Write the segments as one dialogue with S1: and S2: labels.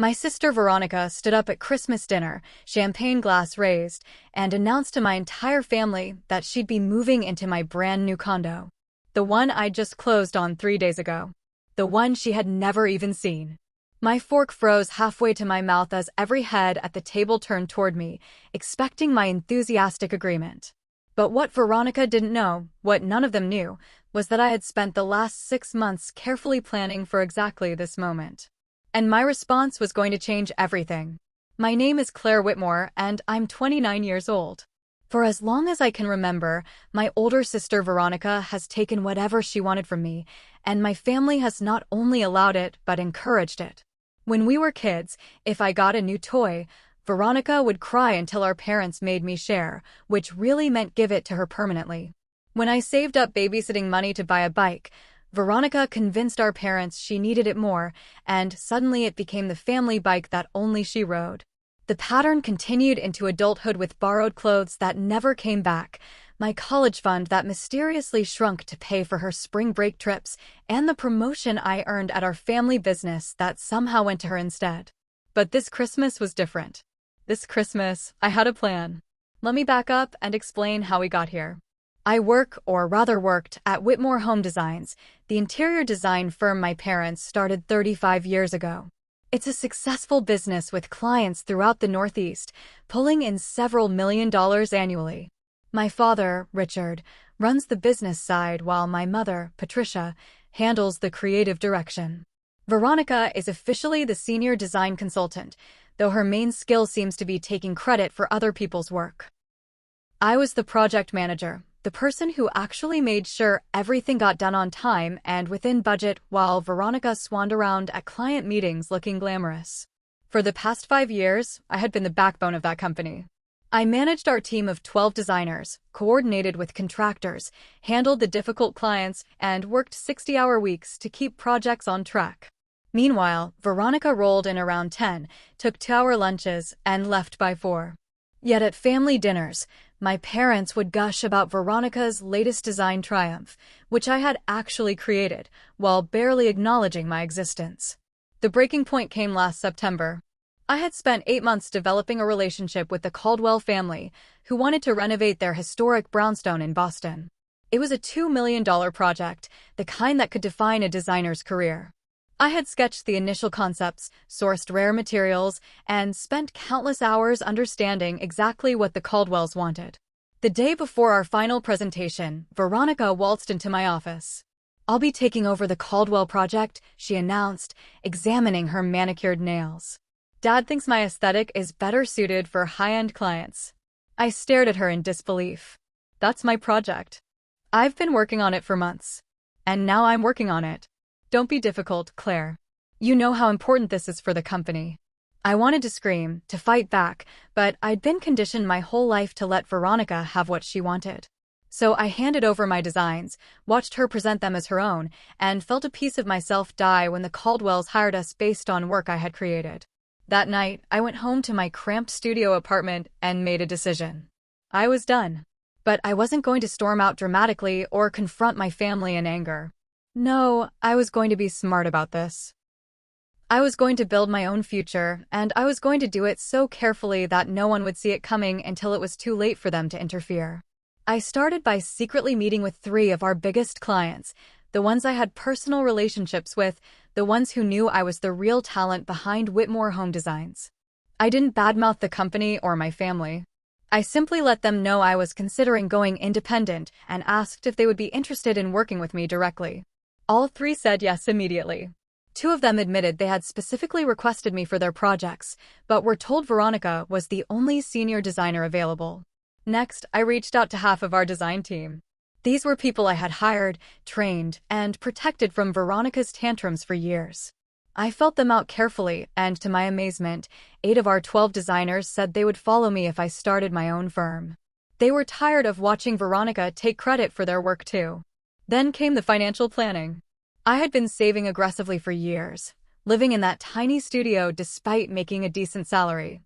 S1: My sister Veronica stood up at Christmas dinner, champagne glass raised, and announced to my entire family that she'd be moving into my brand new condo. The one I'd just closed on 3 days ago. The one she had never even seen. My fork froze halfway to my mouth as every head at the table turned toward me, expecting my enthusiastic agreement. But what Veronica didn't know, what none of them knew, was that I had spent the last 6 months carefully planning for exactly this moment. And my response was going to change everything. My name is Claire Whitmore, and I'm 29 years old. For as long as I can remember, my older sister Veronica has taken whatever she wanted from me, and my family has not only allowed it, but encouraged it. When we were kids, if I got a new toy, Veronica would cry until our parents made me share, which really meant give it to her permanently. When I saved up babysitting money to buy a bike, Veronica convinced our parents she needed it more, and suddenly it became the family bike that only she rode. The pattern continued into adulthood with borrowed clothes that never came back, my college fund that mysteriously shrunk to pay for her spring break trips, and the promotion I earned at our family business that somehow went to her instead. But this Christmas was different. This Christmas, I had a plan. Let me back up and explain how we got here. I worked, at Whitmore Home Designs, the interior design firm my parents started 35 years ago. It's a successful business with clients throughout the Northeast, pulling in several $1 million annually. My father, Richard, runs the business side while my mother, Patricia, handles the creative direction. Veronica is officially the senior design consultant, though her main skill seems to be taking credit for other people's work. I was the project manager, the person who actually made sure everything got done on time and within budget, while Veronica swanned around at client meetings looking glamorous. For the past 5 years, I had been the backbone of that company. I managed our team of 12 designers, coordinated with contractors, handled the difficult clients, and worked 60-hour weeks to keep projects on track. Meanwhile, Veronica rolled in around 10, took 2-hour lunches, and left by 4. Yet at family dinners, my parents would gush about Veronica's latest design triumph, which I had actually created, while barely acknowledging my existence. The breaking point came last September. I had spent 8 months developing a relationship with the Caldwell family, who wanted to renovate their historic brownstone in Boston. It was a $2 million project, the kind that could define a designer's career. I had sketched the initial concepts, sourced rare materials, and spent countless hours understanding exactly what the Caldwells wanted. The day before our final presentation, Veronica waltzed into my office. "I'll be taking over the Caldwell project," she announced, examining her manicured nails. "Dad thinks my aesthetic is better suited for high-end clients." I stared at her in disbelief. "That's my project. I've been working on it for months. And now I'm working on it. Don't be difficult, Claire. You know how important this is for the company." I wanted to scream, to fight back, but I'd been conditioned my whole life to let Veronica have what she wanted. So I handed over my designs, watched her present them as her own, and felt a piece of myself die when the Caldwells hired us based on work I had created. That night, I went home to my cramped studio apartment and made a decision. I was done. But I wasn't going to storm out dramatically or confront my family in anger. No, I was going to be smart about this. I was going to build my own future, and I was going to do it so carefully that no one would see it coming until it was too late for them to interfere. I started by secretly meeting with 3 of our biggest clients, the ones I had personal relationships with, the ones who knew I was the real talent behind Whitmore Home Designs. I didn't badmouth the company or my family. I simply let them know I was considering going independent and asked if they would be interested in working with me directly. All 3 said yes immediately. 2 of them admitted they had specifically requested me for their projects, but were told Veronica was the only senior designer available. Next, I reached out to half of our design team. These were people I had hired, trained, and protected from Veronica's tantrums for years. I felt them out carefully, and to my amazement, 8 of our 12 designers said they would follow me if I started my own firm. They were tired of watching Veronica take credit for their work too. Then came the financial planning. I had been saving aggressively for years, living in that tiny studio despite making a decent salary.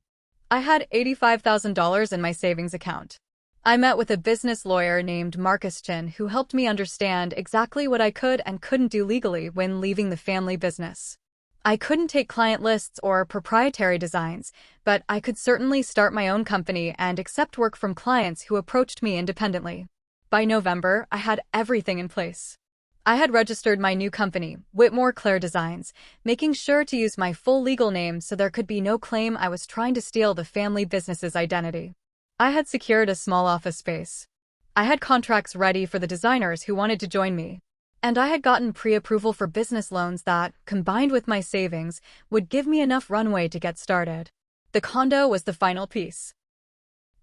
S1: I had $85,000 in my savings account. I met with a business lawyer named Marcus Chin who helped me understand exactly what I could and couldn't do legally when leaving the family business. I couldn't take client lists or proprietary designs, but I could certainly start my own company and accept work from clients who approached me independently. By November, I had everything in place. I had registered my new company, Whitmore Claire Designs, making sure to use my full legal name so there could be no claim I was trying to steal the family business's identity. I had secured a small office space. I had contracts ready for the designers who wanted to join me. And I had gotten pre-approval for business loans that, combined with my savings, would give me enough runway to get started. The condo was the final piece.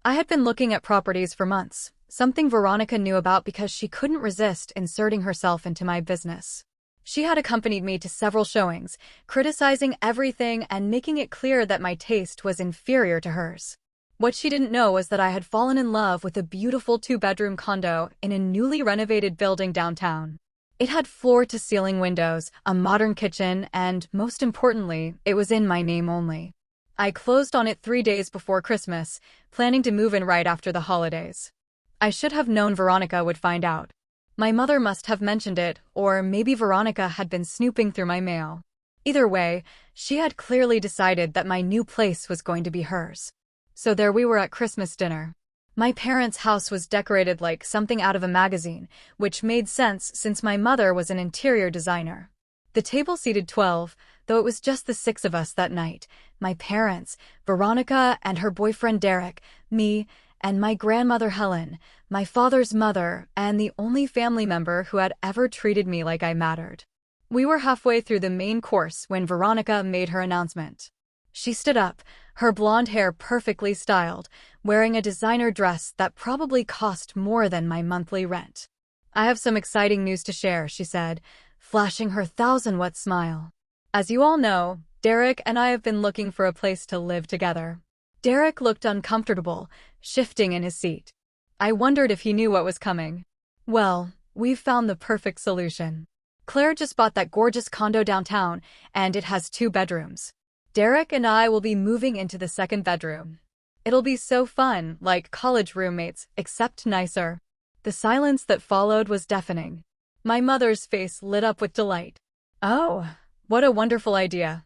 S1: I had been looking at properties for months, something Veronica knew about because she couldn't resist inserting herself into my business. She had accompanied me to several showings, criticizing everything and making it clear that my taste was inferior to hers. What she didn't know was that I had fallen in love with a beautiful two-bedroom condo in a newly renovated building downtown. It had floor-to-ceiling windows, a modern kitchen, and, most importantly, it was in my name only. I closed on it 3 days before Christmas, planning to move in right after the holidays. I should have known Veronica would find out. My mother must have mentioned it, or maybe Veronica had been snooping through my mail. Either way, she had clearly decided that my new place was going to be hers. So there we were at Christmas dinner. My parents' house was decorated like something out of a magazine, which made sense since my mother was an interior designer. The table seated 12, though it was just the 6 of us that night. My parents, Veronica and her boyfriend Derek, me, and my grandmother Helen, my father's mother, and the only family member who had ever treated me like I mattered. We were halfway through the main course when Veronica made her announcement. She stood up, her blonde hair perfectly styled, wearing a designer dress that probably cost more than my monthly rent. "I have some exciting news to share," she said, flashing her 1,000-watt smile. "As you all know, Derek and I have been looking for a place to live together." Derek looked uncomfortable, shifting in his seat. I wondered if he knew what was coming. "Well, we've found the perfect solution. Claire just bought that gorgeous condo downtown, and it has 2 bedrooms. Derek and I will be moving into the 2nd bedroom. It'll be so fun, like college roommates, except nicer." The silence that followed was deafening. My mother's face lit up with delight. "Oh, what a wonderful idea.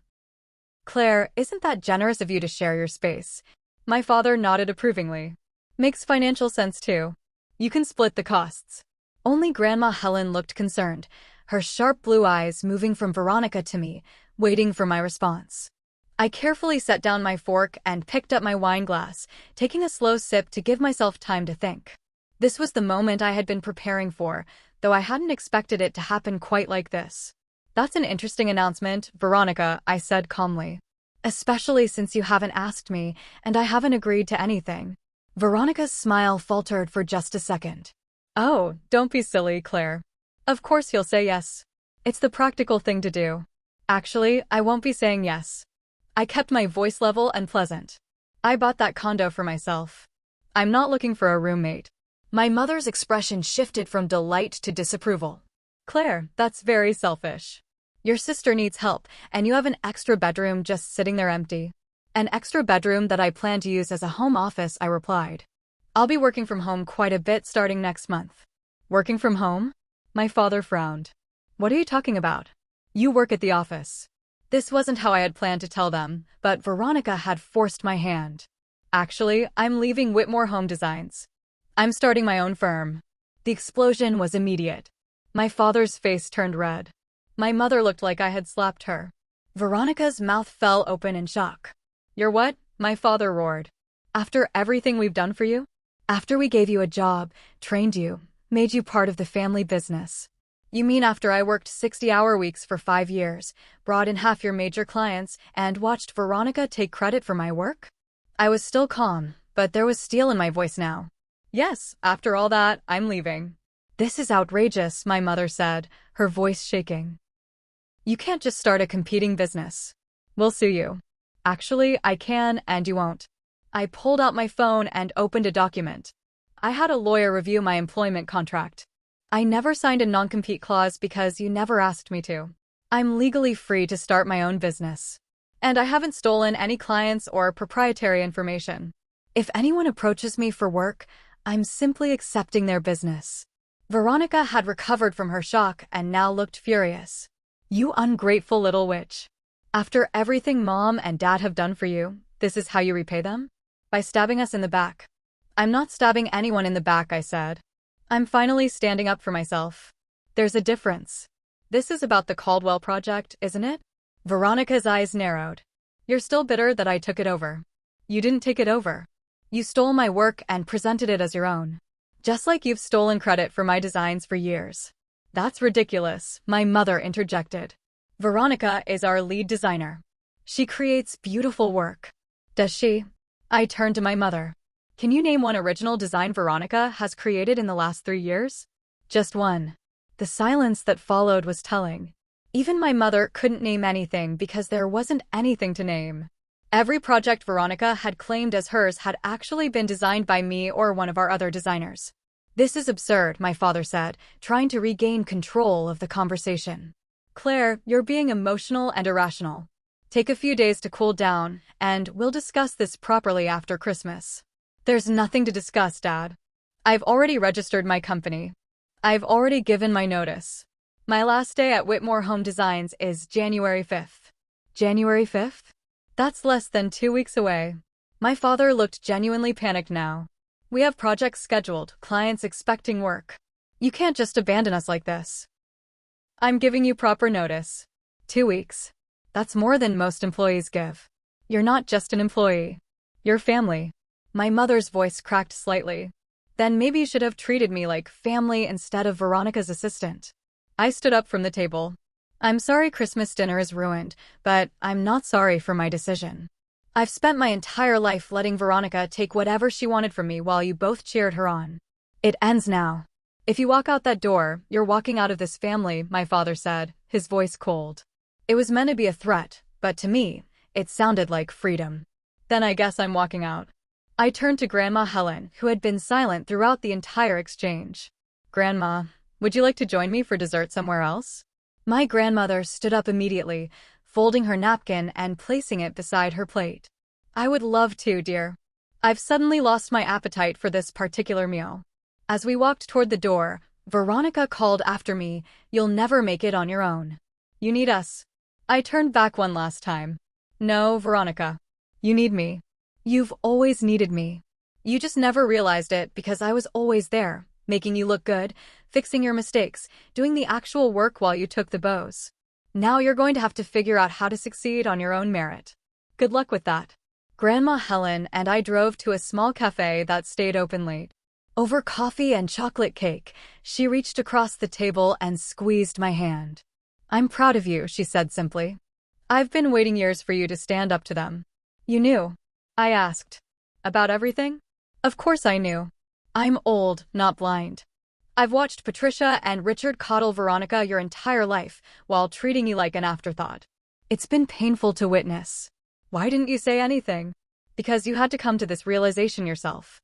S1: Claire, isn't that generous of you to share your space?" My father nodded approvingly. "Makes financial sense too. You can split the costs." Only Grandma Helen looked concerned, her sharp blue eyes moving from Veronica to me, waiting for my response. I carefully set down my fork and picked up my wine glass, taking a slow sip to give myself time to think. This was the moment I had been preparing for, though I hadn't expected it to happen quite like this. "That's an interesting announcement, Veronica," I said calmly. "Especially since you haven't asked me, and I haven't agreed to anything." Veronica's smile faltered for just a second. "Oh, don't be silly, Claire. Of course you'll say yes. It's the practical thing to do." "Actually, I won't be saying yes." I kept my voice level and pleasant. "I bought that condo for myself. I'm not looking for a roommate." My mother's expression shifted from delight to disapproval. "Claire, that's very selfish. Your sister needs help, and you have an extra bedroom just sitting there empty." "An extra bedroom that I plan to use as a home office," I replied. "I'll be working from home quite a bit starting next month." "Working from home?" My father frowned. "What are you talking about? You work at the office." This wasn't how I had planned to tell them, but Veronica had forced my hand. "Actually, I'm leaving Whitmore Home Designs. I'm starting my own firm." The explosion was immediate. My father's face turned red. My mother looked like I had slapped her. Veronica's mouth fell open in shock. "You're what?" my father roared. "After everything we've done for you? After we gave you a job, trained you, made you part of the family business. You mean after I worked 60-hour weeks for 5 years, brought in half your major clients, and watched Veronica take credit for my work?" I was still calm, but there was steel in my voice now. "Yes, after all that, I'm leaving." "This is outrageous," my mother said, her voice shaking. "You can't just start a competing business. We'll sue you." "Actually, I can, and you won't." I pulled out my phone and opened a document. I had a lawyer review my employment contract. "I never signed a non-compete clause because you never asked me to. I'm legally free to start my own business. And I haven't stolen any clients or proprietary information. If anyone approaches me for work, I'm simply accepting their business." Veronica had recovered from her shock and now looked furious. "You ungrateful little witch. After everything Mom and Dad have done for you, this is how you repay them? By stabbing us in the back. I'm not stabbing anyone in the back, I said. I'm finally standing up for myself. There's a difference. This is about the Caldwell project, isn't it? Veronica's eyes narrowed. You're still bitter that I took it over. You didn't take it over. You stole my work and presented it as your own. Just like you've stolen credit for my designs for years. That's ridiculous, my mother interjected. Veronica is our lead designer. She creates beautiful work. Does she? I turned to my mother. Can you name one original design Veronica has created in the last 3 years? Just one. The silence that followed was telling. Even my mother couldn't name anything because there wasn't anything to name. Every project Veronica had claimed as hers had actually been designed by me or one of our other designers. This is absurd, my father said, trying to regain control of the conversation. Claire, you're being emotional and irrational. Take a few days to cool down, and we'll discuss this properly after Christmas. There's nothing to discuss, Dad. I've already registered my company. I've already given my notice. My last day at Whitmore Home Designs is January 5th. January 5th? That's less than 2 weeks away. My father looked genuinely panicked now. We have projects scheduled, clients expecting work. You can't just abandon us like this. I'm giving you proper notice. 2 weeks. That's more than most employees give. You're not just an employee. You're family. My mother's voice cracked slightly. Then maybe you should have treated me like family instead of Veronica's assistant. I stood up from the table. I'm sorry Christmas dinner is ruined, but I'm not sorry for my decision. I've spent my entire life letting Veronica take whatever she wanted from me while you both cheered her on. It ends now. If you walk out that door, you're walking out of this family, my father said, his voice cold. It was meant to be a threat, but to me, it sounded like freedom. Then I guess I'm walking out. I turned to Grandma Helen, who had been silent throughout the entire exchange. Grandma, would you like to join me for dessert somewhere else? My grandmother stood up immediately, folding her napkin and placing it beside her plate. I would love to, dear. I've suddenly lost my appetite for this particular meal. As we walked toward the door, Veronica called after me, "You'll never make it on your own. You need us." I turned back one last time. No, Veronica. You need me. You've always needed me. You just never realized it because I was always there, making you look good, fixing your mistakes, doing the actual work while you took the bows. Now you're going to have to figure out how to succeed on your own merit. Good luck with that. Grandma Helen and I drove to a small cafe that stayed open late. Over coffee and chocolate cake, she reached across the table and squeezed my hand. I'm proud of you, she said simply. I've been waiting years for you to stand up to them. You knew? I asked. About everything? Of course I knew. I'm old, not blind. I've watched Patricia and Richard coddle Veronica your entire life while treating you like an afterthought. It's been painful to witness. Why didn't you say anything? Because you had to come to this realization yourself.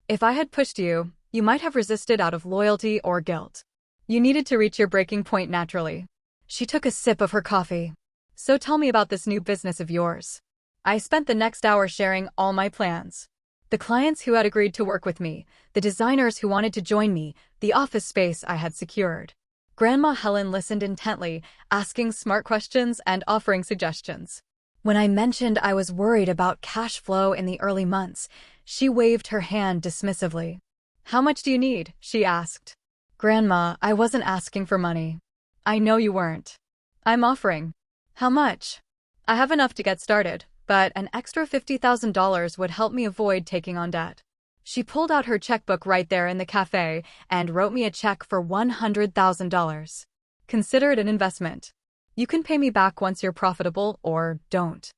S1: If I had pushed you, you might have resisted out of loyalty or guilt. You needed to reach your breaking point naturally. She took a sip of her coffee. So tell me about this new business of yours. I spent the next hour sharing all my plans. The clients who had agreed to work with me, the designers who wanted to join me, the office space I had secured. Grandma Helen listened intently, asking smart questions and offering suggestions. When I mentioned I was worried about cash flow in the early months, she waved her hand dismissively. How much do you need? She asked. Grandma, I wasn't asking for money. I know you weren't. I'm offering. How much? I have enough to get started, but an extra $50,000 would help me avoid taking on debt. She pulled out her checkbook right there in the cafe and wrote me a check for $100,000. Consider it an investment. You can pay me back once you're profitable or don't.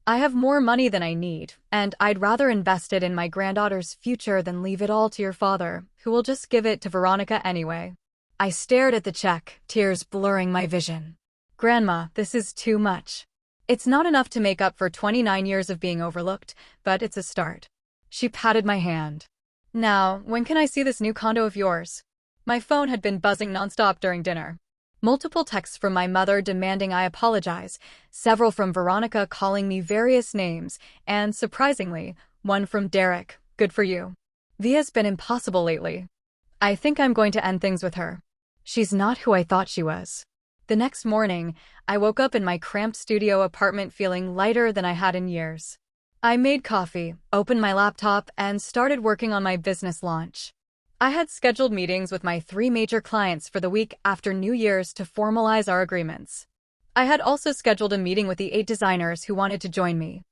S1: I have more money than I need, and I'd rather invest it in my granddaughter's future than leave it all to your father, who will just give it to Veronica anyway. I stared at the check, tears blurring my vision. Grandma, this is too much. It's not enough to make up for 29 years of being overlooked, but it's a start. She patted my hand. Now, when can I see this new condo of yours? My phone had been buzzing nonstop during dinner. Multiple texts from my mother demanding I apologize, several from Veronica calling me various names, and, surprisingly, one from Derek, good for you. Via's been impossible lately. I think I'm going to end things with her. She's not who I thought she was. The next morning, I woke up in my cramped studio apartment feeling lighter than I had in years. I made coffee, opened my laptop, and started working on my business launch. I had scheduled meetings with my 3 major clients for the week after New Year's to formalize our agreements. I had also scheduled a meeting with the 8 designers who wanted to join me.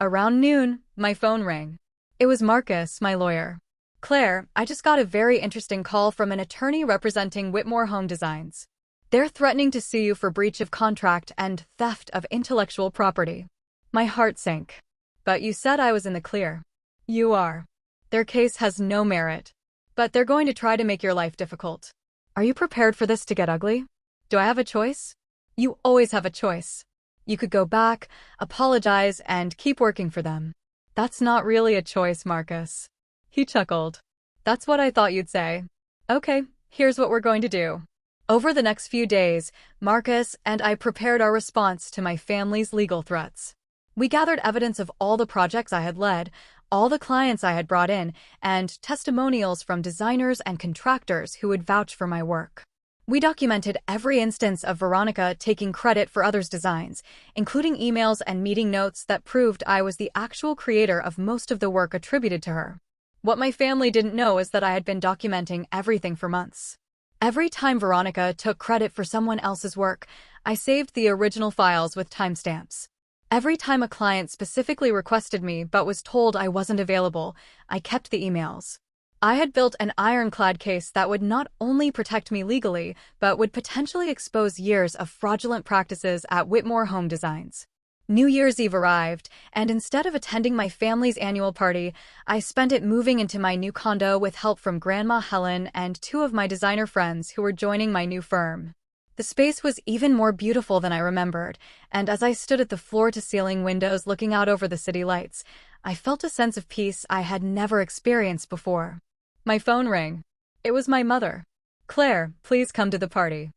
S1: Around noon, my phone rang. It was Marcus, my lawyer. "Claire, I just got a very interesting call from an attorney representing Whitmore Home Designs. They're threatening to sue you for breach of contract and theft of intellectual property." My heart sank. "But you said I was in the clear." "You are. Their case has no merit. But they're going to try to make your life difficult. Are you prepared for this to get ugly?" "Do I have a choice?" "You always have a choice. You could go back, apologize, and keep working for them." "That's not really a choice, Marcus." He chuckled. "That's what I thought you'd say." "Okay, here's what we're going to do." Over the next few days, Marcus and I prepared our response to my family's legal threats. We gathered evidence of all the projects I had led, all the clients I had brought in, and testimonials from designers and contractors who would vouch for my work. We documented every instance of Veronica taking credit for others' designs, including emails and meeting notes that proved I was the actual creator of most of the work attributed to her. What my family didn't know is that I had been documenting everything for months. Every time Veronica took credit for someone else's work, I saved the original files with timestamps. Every time a client specifically requested me but was told I wasn't available, I kept the emails. I had built an ironclad case that would not only protect me legally, but would potentially expose years of fraudulent practices at Whitmore Home Designs. New Year's Eve arrived, and instead of attending my family's annual party, I spent it moving into my new condo with help from Grandma Helen and 2 of my designer friends who were joining my new firm. The space was even more beautiful than I remembered, and as I stood at the floor-to-ceiling windows looking out over the city lights, I felt a sense of peace I had never experienced before. My phone rang. It was my mother. "Claire, please come to the party.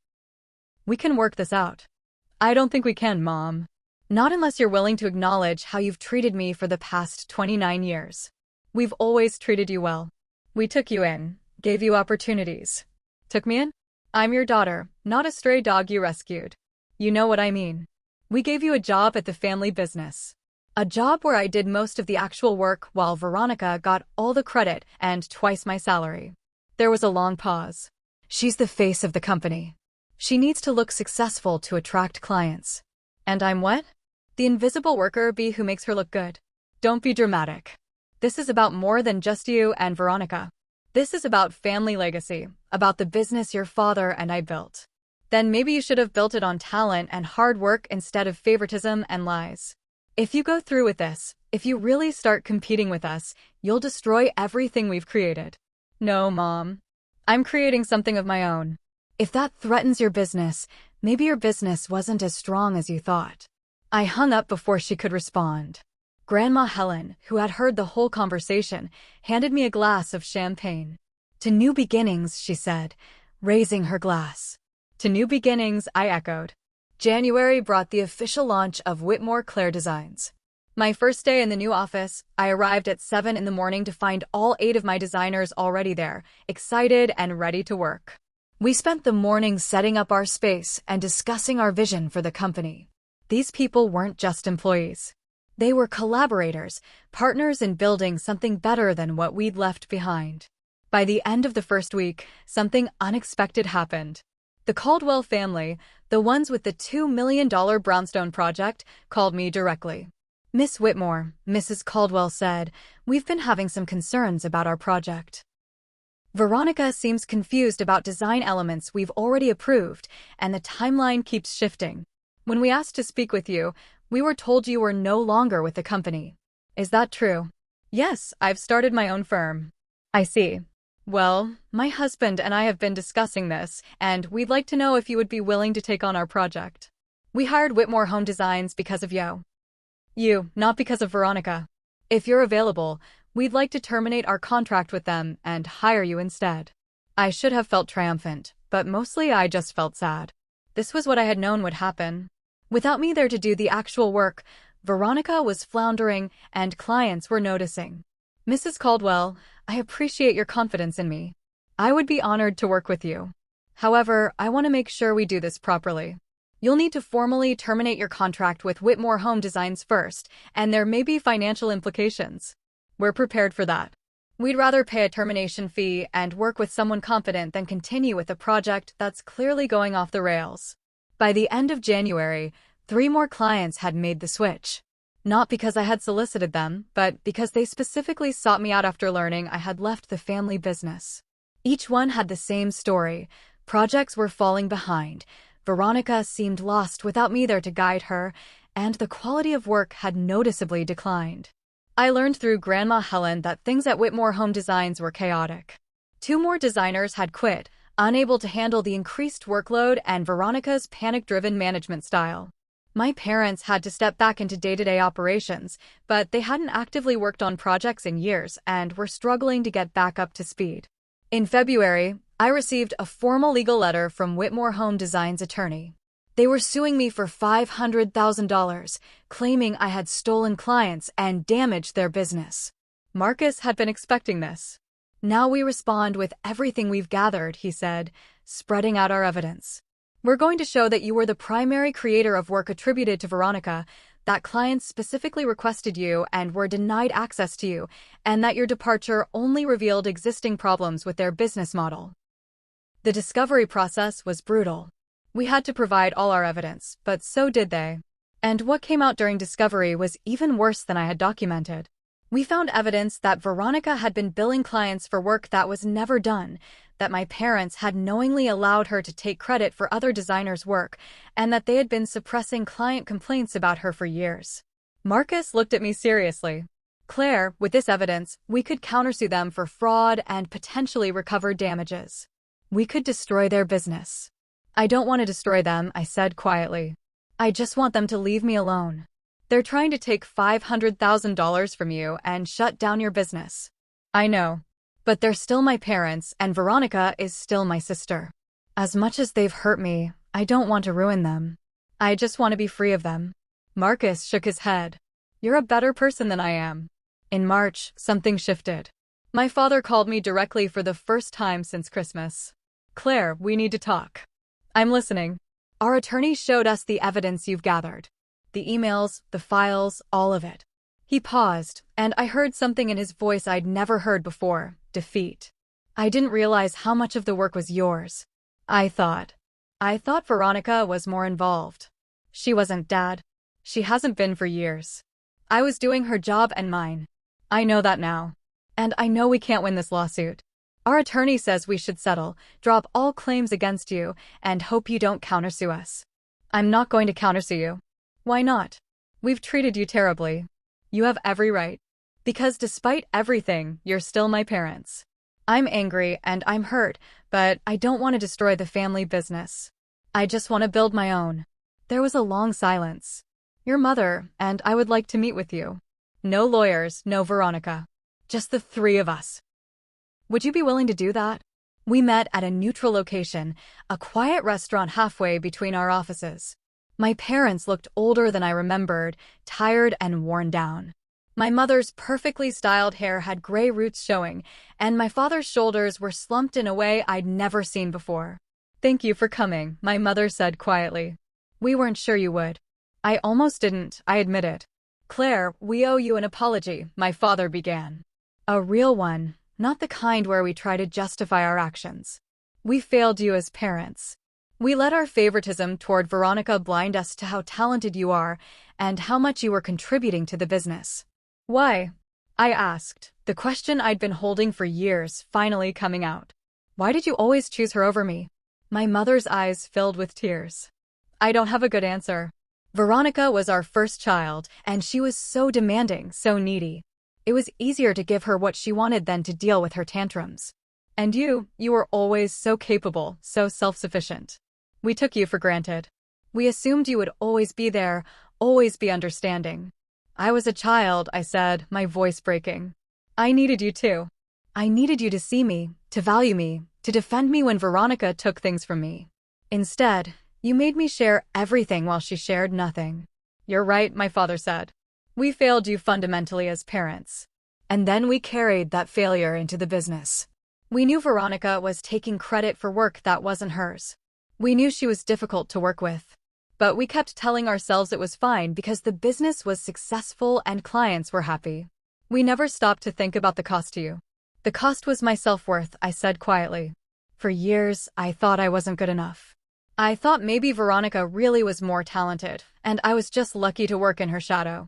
S1: We can work this out." "I don't think we can, Mom. Not unless you're willing to acknowledge how you've treated me for the past 29 years. We've always treated you well. We took you in, gave you opportunities." "Took me in? I'm your daughter, not a stray dog you rescued. You know what I mean. We gave you a job at the family business. A job where I did most of the actual work while Veronica got all the credit and twice my salary." There was a long pause. "She's the face of the company. She needs to look successful to attract clients. And I'm what? The invisible worker bee who makes her look good." "Don't be dramatic. This is about more than just you and Veronica. This is about family legacy, about the business your father and I built." "Then maybe you should have built it on talent and hard work instead of favoritism and lies. If you go through with this, if you really start competing with us, you'll destroy everything we've created." "No, Mom. I'm creating something of my own." "If that threatens your business, maybe your business wasn't as strong as you thought." I hung up before she could respond. Grandma Helen, who had heard the whole conversation, handed me a glass of champagne. "To new beginnings," she said, raising her glass. "To new beginnings," I echoed. January brought the official launch of Whitmore Claire Designs. My first day in the new office, I arrived at 7 in the morning to find all 8 of my designers already there, excited and ready to work. We spent the morning setting up our space and discussing our vision for the company. These people weren't just employees. They were collaborators, partners in building something better than what we'd left behind. By the end of the first week, something unexpected happened. The Caldwell family, the ones with the $2 million brownstone project, called me directly. "Miss Whitmore," Mrs. Caldwell said, "we've been having some concerns about our project. Veronica seems confused about design elements we've already approved, and the timeline keeps shifting. When we asked to speak with you, we were told you were no longer with the company. Is that true?" "Yes, I've started my own firm." "I see. Well, my husband and I have been discussing this, and we'd like to know if you would be willing to take on our project. We hired Whitmore Home Designs because of you, not because of Veronica. If you're available, we'd like to terminate our contract with them and hire you instead." I should have felt triumphant, but mostly I just felt sad. This was what I had known would happen. Without me there to do the actual work, Veronica was floundering and clients were noticing. "Mrs. Caldwell, I appreciate your confidence in me. I would be honored to work with you. However, I want to make sure we do this properly. You'll need to formally terminate your contract with Whitmore Home Designs first, and there may be financial implications. We're prepared for that. We'd rather pay a termination fee and work with someone competent than continue with a project that's clearly going off the rails. By the end of January, 3 more clients had made the switch. Not because I had solicited them, but because they specifically sought me out after learning I had left the family business. Each one had the same story. Projects were falling behind. Veronica seemed lost without me there to guide her, and the quality of work had noticeably declined. I learned through Grandma Helen that things at Whitmore Home Designs were chaotic. 2 more designers had quit, unable to handle the increased workload and Veronica's panic-driven management style. My parents had to step back into day-to-day operations, but they hadn't actively worked on projects in years and were struggling to get back up to speed. In February, I received a formal legal letter from Whitmore Home Designs' attorney. They were suing me for $500,000, claiming I had stolen clients and damaged their business. Marcus had been expecting this. Now we respond with everything we've gathered, he said, spreading out our evidence. We're going to show that you were the primary creator of work attributed to Veronica, that clients specifically requested you and were denied access to you, and that your departure only revealed existing problems with their business model. The discovery process was brutal. We had to provide all our evidence, but so did they. And what came out during discovery was even worse than I had documented. We found evidence that Veronica had been billing clients for work that was never done, that my parents had knowingly allowed her to take credit for other designers' work, and that they had been suppressing client complaints about her for years. Marcus looked at me seriously. Claire, with this evidence, we could countersue them for fraud and potentially recover damages. We could destroy their business. I don't want to destroy them, I said quietly. I just want them to leave me alone. They're trying to take $500,000 from you and shut down your business. I know. But they're still my parents, and Veronica is still my sister. As much as they've hurt me, I don't want to ruin them. I just want to be free of them. Marcus shook his head. You're a better person than I am. In March, something shifted. My father called me directly for the first time since Christmas. Claire, we need to talk. I'm listening. Our attorney showed us the evidence you've gathered. The emails, the files, all of it. He paused, and I heard something in his voice I'd never heard before, defeat. I didn't realize how much of the work was yours. I thought Veronica was more involved. She wasn't, Dad. She hasn't been for years. I was doing her job and mine. I know that now. And I know we can't win this lawsuit. Our attorney says we should settle, drop all claims against you, and hope you don't countersue us. I'm not going to countersue you. Why not? We've treated you terribly. You have every right. Because despite everything, you're still my parents. I'm angry and I'm hurt, but I don't want to destroy the family business. I just want to build my own. There was a long silence. Your mother, and I would like to meet with you. No lawyers, no Veronica. Just the 3 of us. Would you be willing to do that? We met at a neutral location, a quiet restaurant halfway between our offices. My parents looked older than I remembered, tired and worn down. My mother's perfectly styled hair had gray roots showing, and my father's shoulders were slumped in a way I'd never seen before. Thank you for coming, my mother said quietly. We weren't sure you would. I almost didn't, I admit it. Claire, we owe you an apology, my father began. A real one, not the kind where we try to justify our actions. We failed you as parents. We let our favoritism toward Veronica blind us to how talented you are and how much you were contributing to the business. Why? I asked, the question I'd been holding for years finally coming out. Why did you always choose her over me? My mother's eyes filled with tears. I don't have a good answer. Veronica was our first child, and she was so demanding, so needy. It was easier to give her what she wanted than to deal with her tantrums. And you were always so capable, so self-sufficient. We took you for granted. We assumed you would always be there, always be understanding. I was a child, I said, my voice breaking. I needed you too. I needed you to see me, to value me, to defend me when Veronica took things from me. Instead, you made me share everything while she shared nothing. You're right, my father said. We failed you fundamentally as parents. And then we carried that failure into the business. We knew Veronica was taking credit for work that wasn't hers. We knew she was difficult to work with. But we kept telling ourselves it was fine because the business was successful and clients were happy. We never stopped to think about the cost to you. The cost was my self-worth, I said quietly. For years, I thought I wasn't good enough. I thought maybe Veronica really was more talented, and I was just lucky to work in her shadow.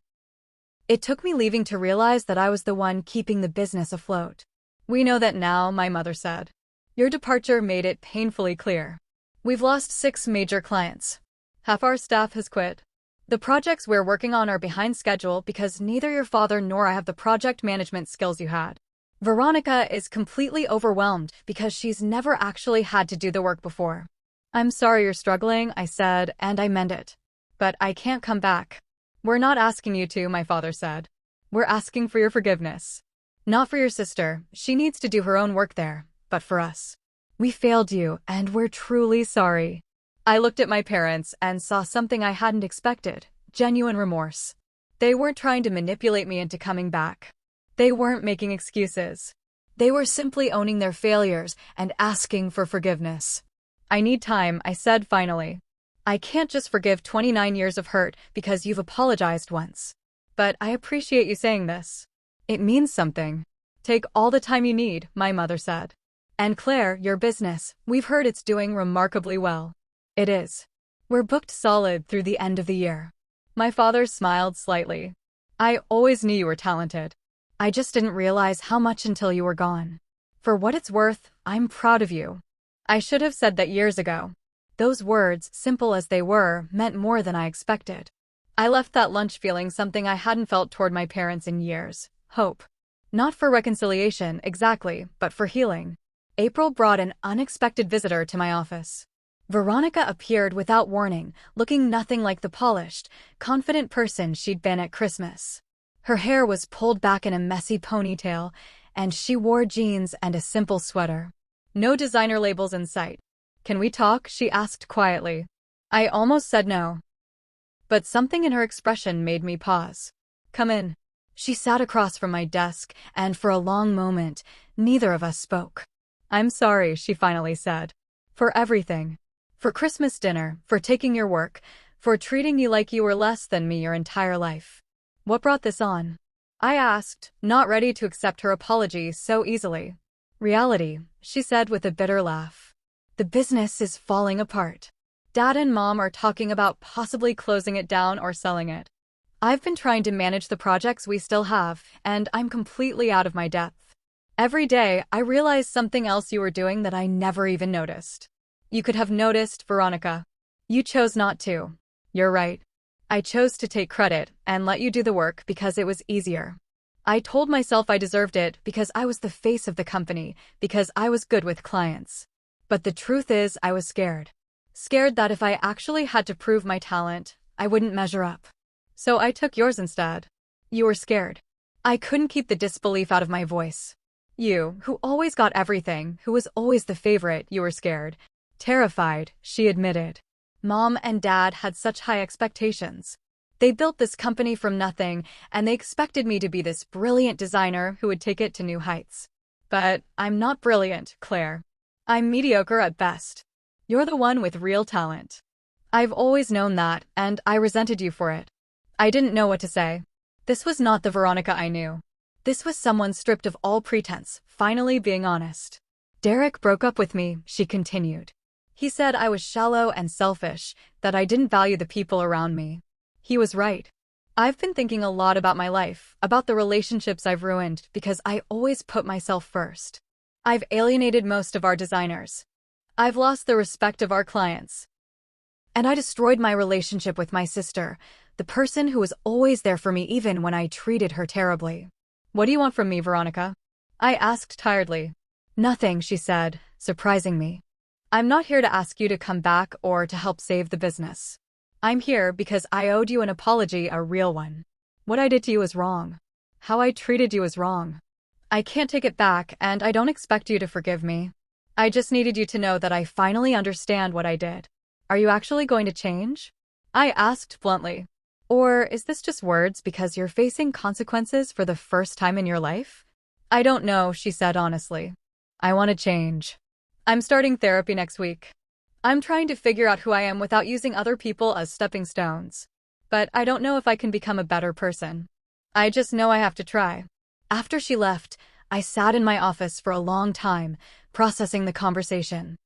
S1: It took me leaving to realize that I was the one keeping the business afloat. We know that now, my mother said. Your departure made it painfully clear. We've lost 6 major clients. Half our staff has quit. The projects we're working on are behind schedule because neither your father nor I have the project management skills you had. Veronica is completely overwhelmed because she's never actually had to do the work before. I'm sorry you're struggling, I said, and I meant it. But I can't come back. We're not asking you to, my father said. We're asking for your forgiveness. Not for your sister, she needs to do her own work there, but for us. We failed you, and we're truly sorry. I looked at my parents and saw something I hadn't expected, genuine remorse. They weren't trying to manipulate me into coming back. They weren't making excuses. They were simply owning their failures and asking for forgiveness. I need time, I said finally. I can't just forgive 29 years of hurt because you've apologized once. But I appreciate you saying this. It means something. Take all the time you need, my mother said. And Claire, your business, we've heard it's doing remarkably well. It is. We're booked solid through the end of the year. My father smiled slightly. I always knew you were talented. I just didn't realize how much until you were gone. For what it's worth, I'm proud of you. I should have said that years ago. Those words, simple as they were, meant more than I expected. I left that lunch feeling something I hadn't felt toward my parents in years. Hope. Not for reconciliation, exactly, but for healing. April brought an unexpected visitor to my office. Veronica appeared without warning, looking nothing like the polished, confident person she'd been at Christmas. Her hair was pulled back in a messy ponytail, and she wore jeans and a simple sweater. No designer labels in sight. Can we talk? She asked quietly. I almost said no. But something in her expression made me pause. Come in. She sat across from my desk, and for a long moment, neither of us spoke. I'm sorry, she finally said. For everything. For Christmas dinner, for taking your work, for treating you like you were less than me your entire life. What brought this on? I asked, not ready to accept her apology so easily. Reality, she said with a bitter laugh. The business is falling apart. Dad and Mom are talking about possibly closing it down or selling it. I've been trying to manage the projects we still have, and I'm completely out of my depth. Every day, I realize something else you were doing that I never even noticed. You could have noticed, Veronica. You chose not to. You're right. I chose to take credit and let you do the work because it was easier. I told myself I deserved it because I was the face of the company, because I was good with clients. But the truth is, I was scared. Scared that if I actually had to prove my talent, I wouldn't measure up. So I took yours instead. You were scared. I couldn't keep the disbelief out of my voice. You, who always got everything, who was always the favorite, you were scared. Terrified, she admitted. Mom and Dad had such high expectations. They built this company from nothing, and they expected me to be this brilliant designer who would take it to new heights. But I'm not brilliant, Claire. I'm mediocre at best. You're the one with real talent. I've always known that, and I resented you for it. I didn't know what to say. This was not the Veronica I knew. This was someone stripped of all pretense, finally being honest. Derek broke up with me, she continued. He said I was shallow and selfish, that I didn't value the people around me. He was right. I've been thinking a lot about my life, about the relationships I've ruined because I always put myself first. I've alienated most of our designers. I've lost the respect of our clients. And I destroyed my relationship with my sister, the person who was always there for me even when I treated her terribly. What do you want from me, Veronica? I asked tiredly. Nothing, she said, surprising me. I'm not here to ask you to come back or to help save the business. I'm here because I owed you an apology, a real one. What I did to you was wrong. How I treated you was wrong. I can't take it back, and I don't expect you to forgive me. I just needed you to know that I finally understand what I did. Are you actually going to change? I asked bluntly. Or is this just words because you're facing consequences for the first time in your life? I don't know, she said honestly. I want to change. I'm starting therapy next week. I'm trying to figure out who I am without using other people as stepping stones. But I don't know if I can become a better person. I just know I have to try. After she left, I sat in my office for a long time, processing the conversation.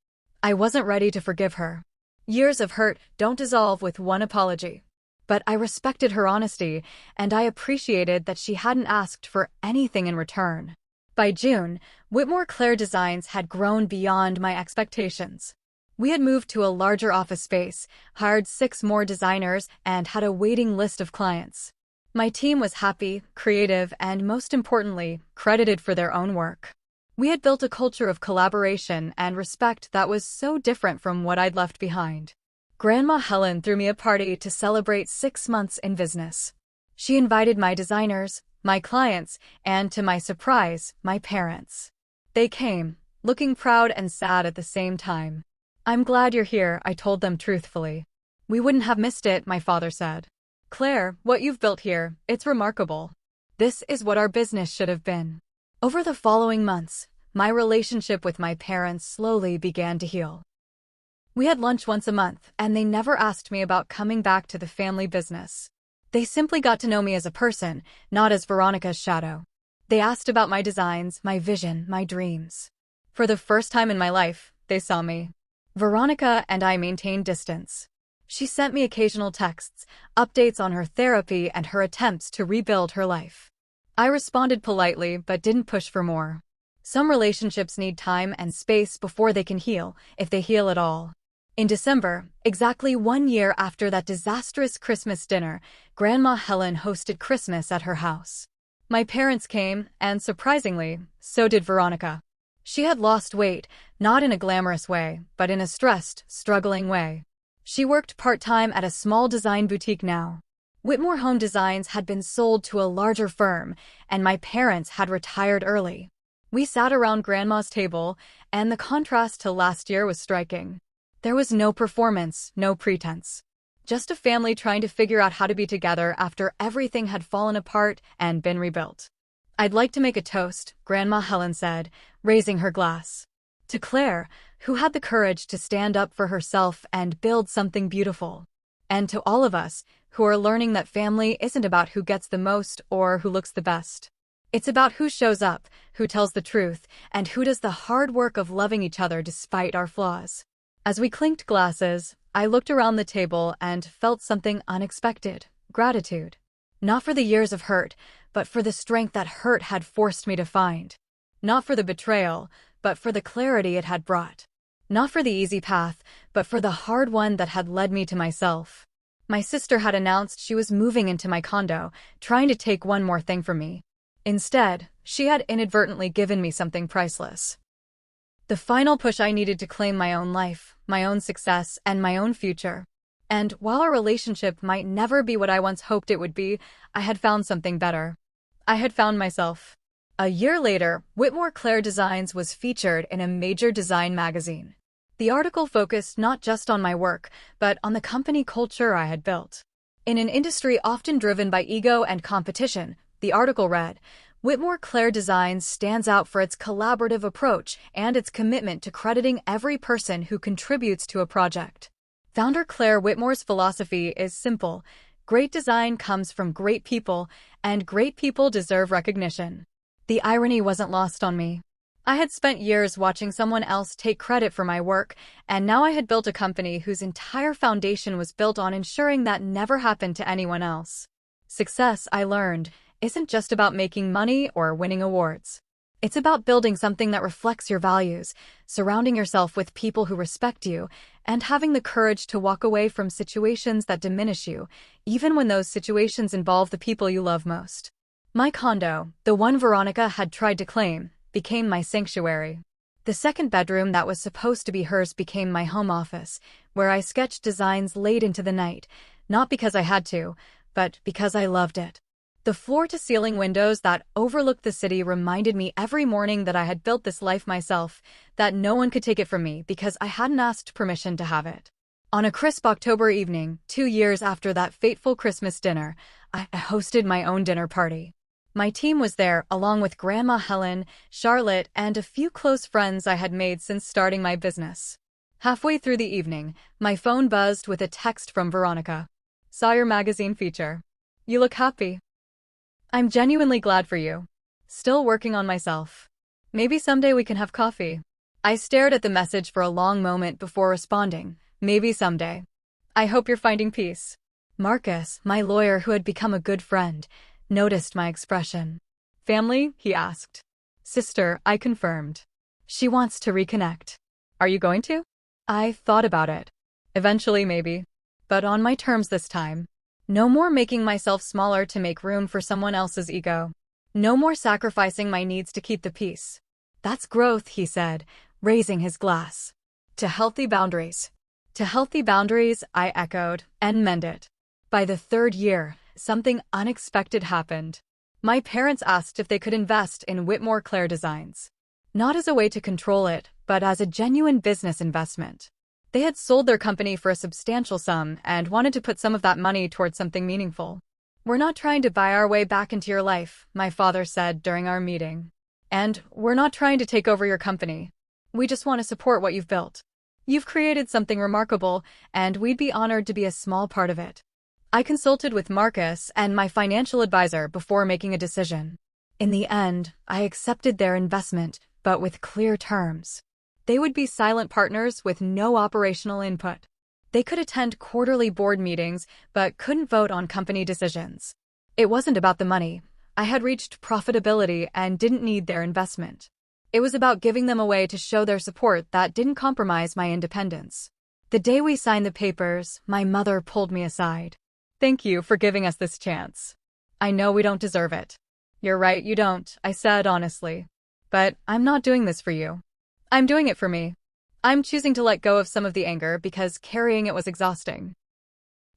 S1: I wasn't ready to forgive her. Years of hurt don't dissolve with one apology. But I respected her honesty, and I appreciated that she hadn't asked for anything in return. By June, Whitmore Claire Designs had grown beyond my expectations. We had moved to a larger office space, hired 6 more designers, and had a waiting list of clients. My team was happy, creative, and most importantly, credited for their own work. We had built a culture of collaboration and respect that was so different from what I'd left behind. Grandma Helen threw me a party to celebrate 6 months in business. She invited my designers, my clients, and to my surprise, my parents. They came, looking proud and sad at the same time. "I'm glad you're here," I told them truthfully. "We wouldn't have missed it," my father said. "Claire, what you've built here, it's remarkable. This is what our business should have been." Over the following months, my relationship with my parents slowly began to heal. We had lunch once a month, and they never asked me about coming back to the family business. They simply got to know me as a person, not as Veronica's shadow. They asked about my designs, my vision, my dreams. For the first time in my life, they saw me. Veronica and I maintained distance. She sent me occasional texts, updates on her therapy and her attempts to rebuild her life. I responded politely but didn't push for more. Some relationships need time and space before they can heal, if they heal at all. In December, exactly 1 year after that disastrous Christmas dinner, Grandma Helen hosted Christmas at her house. My parents came, and surprisingly, so did Veronica. She had lost weight, not in a glamorous way, but in a stressed, struggling way. She worked part-time at a small design boutique now. Whitmore Home Designs had been sold to a larger firm, and my parents had retired early. We sat around Grandma's table, and the contrast to last year was striking. There was no performance, no pretense. Just a family trying to figure out how to be together after everything had fallen apart and been rebuilt. "I'd like to make a toast," Grandma Helen said, raising her glass. "To Claire, who had the courage to stand up for herself and build something beautiful. And to all of us, who are learning that family isn't about who gets the most or who looks the best. It's about who shows up, who tells the truth, and who does the hard work of loving each other despite our flaws." As we clinked glasses, I looked around the table and felt something unexpected: gratitude. Not for the years of hurt, but for the strength that hurt had forced me to find. Not for the betrayal, but for the clarity it had brought. Not for the easy path, but for the hard one that had led me to myself. My sister had announced she was moving into my condo, trying to take one more thing from me. Instead, she had inadvertently given me something priceless. The final push I needed to claim my own life, my own success, and my own future. And while our relationship might never be what I once hoped it would be, I had found something better. I had found myself. A year later, Whitmore Claire Designs was featured in a major design magazine. The article focused not just on my work, but on the company culture I had built. In an industry often driven by ego and competition, the article read, "Whitmore Claire Designs stands out for its collaborative approach and its commitment to crediting every person who contributes to a project." Founder Claire Whitmore's philosophy is simple: great design comes from great people, and great people deserve recognition. The irony wasn't lost on me. I had spent years watching someone else take credit for my work, and now I had built a company whose entire foundation was built on ensuring that never happened to anyone else. Success, I learned, isn't just about making money or winning awards. It's about building something that reflects your values, surrounding yourself with people who respect you, and having the courage to walk away from situations that diminish you, even when those situations involve the people you love most. My condo, the one Veronica had tried to claim, became my sanctuary. The second bedroom that was supposed to be hers became my home office, where I sketched designs late into the night, not because I had to, but because I loved it. The floor-to-ceiling windows that overlooked the city reminded me every morning that I had built this life myself, that no one could take it from me because I hadn't asked permission to have it. On a crisp October evening, 2 years after that fateful Christmas dinner, I hosted my own dinner party. My team was there, along with Grandma Helen, Charlotte, and a few close friends I had made since starting my business. Halfway through the evening, my phone buzzed with a text from Veronica. "Saw your magazine feature. You look happy." "I'm genuinely glad for you. Still working on myself. Maybe someday we can have coffee." I stared at the message for a long moment before responding. "Maybe someday. I hope you're finding peace." Marcus, my lawyer who had become a good friend, noticed my expression. "Family?" he asked. "Sister," I confirmed. "She wants to reconnect." "Are you going to?" I thought about it. "Eventually, maybe. But on my terms this time. No more making myself smaller to make room for someone else's ego. No more sacrificing my needs to keep the peace." "That's growth," he said, raising his glass. "To healthy boundaries." "To healthy boundaries," I echoed, and meant it. By the third year, something unexpected happened. My parents asked if they could invest in Whitmore Clare Designs. Not as a way to control it, but as a genuine business investment. They had sold their company for a substantial sum and wanted to put some of that money towards something meaningful. "We're not trying to buy our way back into your life," my father said during our meeting. "And we're not trying to take over your company. We just want to support what you've built. You've created something remarkable, and we'd be honored to be a small part of it." I consulted with Marcus and my financial advisor before making a decision. In the end, I accepted their investment, but with clear terms. They would be silent partners with no operational input. They could attend quarterly board meetings, but couldn't vote on company decisions. It wasn't about the money. I had reached profitability and didn't need their investment. It was about giving them a way to show their support that didn't compromise my independence. The day we signed the papers, my mother pulled me aside. "Thank you for giving us this chance. I know we don't deserve it." "You're right, you don't," I said honestly. "But I'm not doing this for you. I'm doing it for me. I'm choosing to let go of some of the anger because carrying it was exhausting.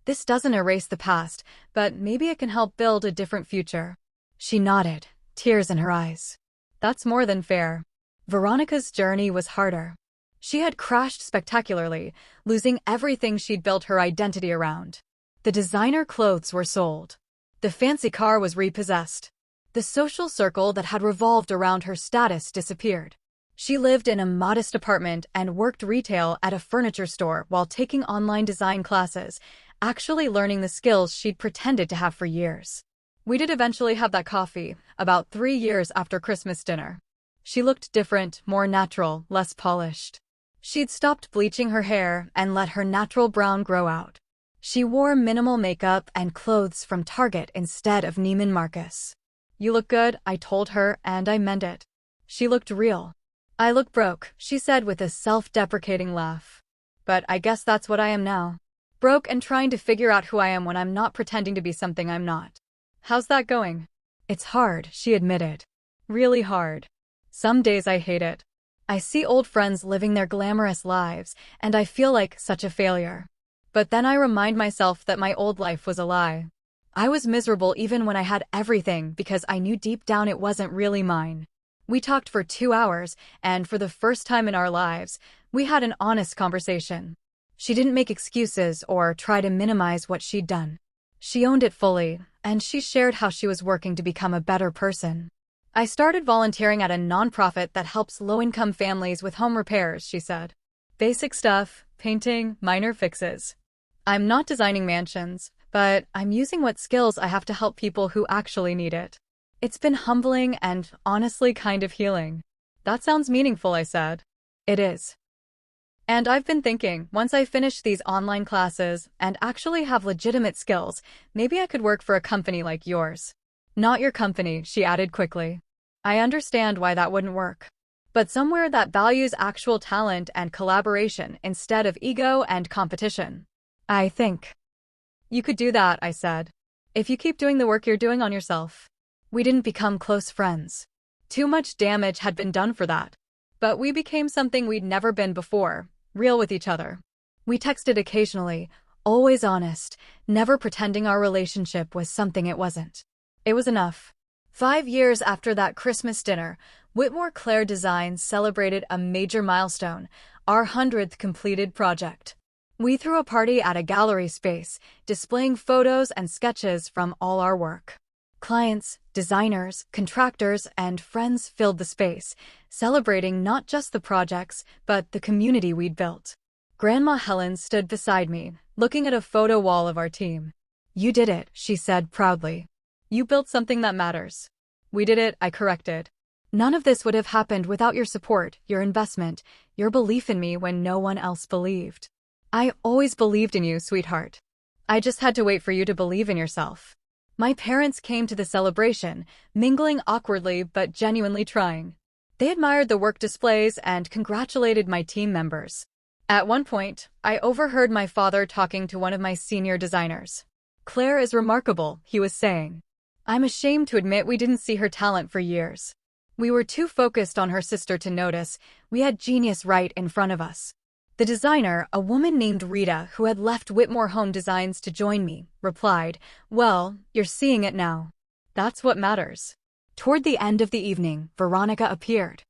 S1: This doesn't erase the past, but maybe it can help build a different future." She nodded, tears in her eyes. "That's more than fair." Veronica's journey was harder. She had crashed spectacularly, losing everything she'd built her identity around. The designer clothes were sold. The fancy car was repossessed. The social circle that had revolved around her status disappeared. She lived in a modest apartment and worked retail at a furniture store while taking online design classes, actually learning the skills she'd pretended to have for years. We did eventually have that coffee, about 3 years after Christmas dinner. She looked different, more natural, less polished. She'd stopped bleaching her hair and let her natural brown grow out. She wore minimal makeup and clothes from Target instead of Neiman Marcus. "You look good," I told her, and I meant it. She looked real. "I look broke," she said with a self-deprecating laugh. "But I guess that's what I am now. Broke and trying to figure out who I am when I'm not pretending to be something I'm not." "How's that going?" "It's hard," she admitted. "Really hard. Some days I hate it. I see old friends living their glamorous lives, and I feel like such a failure. But then I remind myself that my old life was a lie. I was miserable even when I had everything because I knew deep down it wasn't really mine." We talked for 2 hours, and for the first time in our lives, we had an honest conversation. She didn't make excuses or try to minimize what she'd done. She owned it fully, and she shared how she was working to become a better person. "I started volunteering at a nonprofit that helps low-income families with home repairs," she said. "Basic stuff, painting, minor fixes. I'm not designing mansions, but I'm using what skills I have to help people who actually need it. It's been humbling and honestly kind of healing." "That sounds meaningful," I said. "It is. And I've been thinking, once I finish these online classes and actually have legitimate skills, maybe I could work for a company like yours." "Not your company," she added quickly. "I understand why that wouldn't work. But somewhere that values actual talent and collaboration instead of ego and competition. I think you could do that," I said. "If you keep doing the work you're doing on yourself." We didn't become close friends. Too much damage had been done for that. But we became something we'd never been before, real with each other. We texted occasionally, always honest, never pretending our relationship was something it wasn't. It was enough. 5 years after that Christmas dinner, Whitmore Clare Designs celebrated a major milestone, our 100th completed project. We threw a party at a gallery space, displaying photos and sketches from all our work. Clients, Designers, contractors, and friends filled the space, celebrating not just the projects, but the community we'd built. Grandma Helen stood beside me, looking at a photo wall of our team. "You did it," she said proudly. "You built something that matters." "We did it," I corrected. "None of this would have happened without your support, your investment, your belief in me when no one else believed." "I always believed in you, sweetheart. I just had to wait for you to believe in yourself." My parents came to the celebration, mingling awkwardly but genuinely trying. They admired the work displays and congratulated my team members. At one point, I overheard my father talking to one of my senior designers. "Claire is remarkable," he was saying. "I'm ashamed to admit we didn't see her talent for years. We were too focused on her sister to notice. We had genius right in front of us." The designer, a woman named Rita who had left Whitmore Home Designs to join me, replied, "Well, you're seeing it now. That's what matters." Toward the end of the evening, Veronica appeared.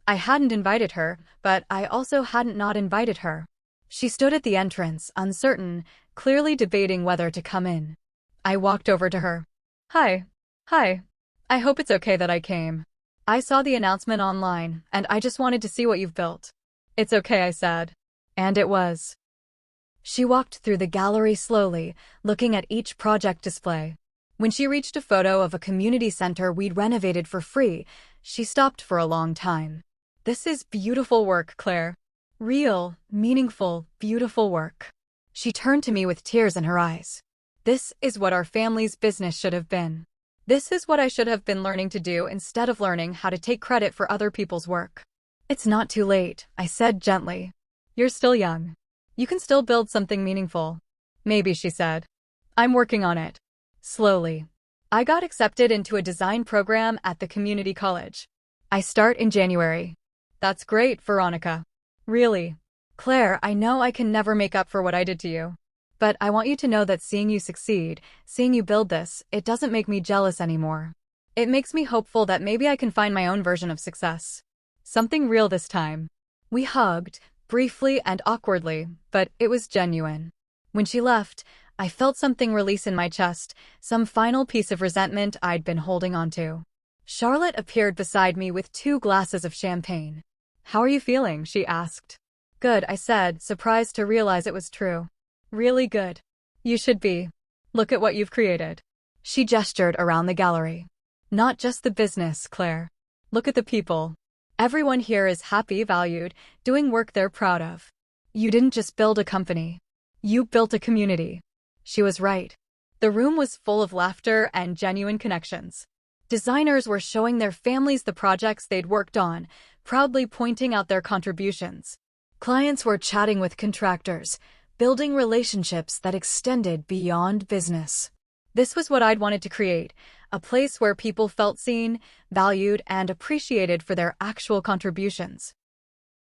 S1: I hadn't invited her, but I also hadn't not invited her. She stood at the entrance, uncertain, clearly debating whether to come in. I walked over to her. Hi. I hope it's okay that I came. I saw the announcement online, and I just wanted to see what you've built." "It's okay," I said. And it was. She walked through the gallery slowly, looking at each project display. When she reached a photo of a community center we'd renovated for free, she stopped for a long time. "This is beautiful work, Claire. Real, meaningful, beautiful work." She turned to me with tears in her eyes. "This is what our family's business should have been. This is what I should have been learning to do instead of learning how to take credit for other people's work." "It's not too late," I said gently. "You're still young. You can still build something meaningful." "Maybe," she said. "I'm working on it." Slowly. I got accepted into a design program at the community college. I start in January. "That's great, Veronica." "Really?" "Claire, I know I can never make up for what I did to you. But I want you to know that seeing you succeed, seeing you build this, it doesn't make me jealous anymore. It makes me hopeful that maybe I can find my own version of success. Something real this time." We hugged, briefly and awkwardly, but it was genuine. When she left, I felt something release in my chest, some final piece of resentment I'd been holding onto. Charlotte appeared beside me with 2 glasses of champagne. "How are you feeling?" she asked. "Good," I said, surprised to realize it was true. "Really good. You should be. Look at what you've created." She gestured around the gallery. "Not just the business, Claire. Look at the people. Everyone here is happy, valued, doing work they're proud of. You didn't just build a company. You built a community." She was right. The room was full of laughter and genuine connections. Designers were showing their families the projects they'd worked on, proudly pointing out their contributions. Clients were chatting with contractors, building relationships that extended beyond business. This was what I'd wanted to create, a place where people felt seen, valued, and appreciated for their actual contributions.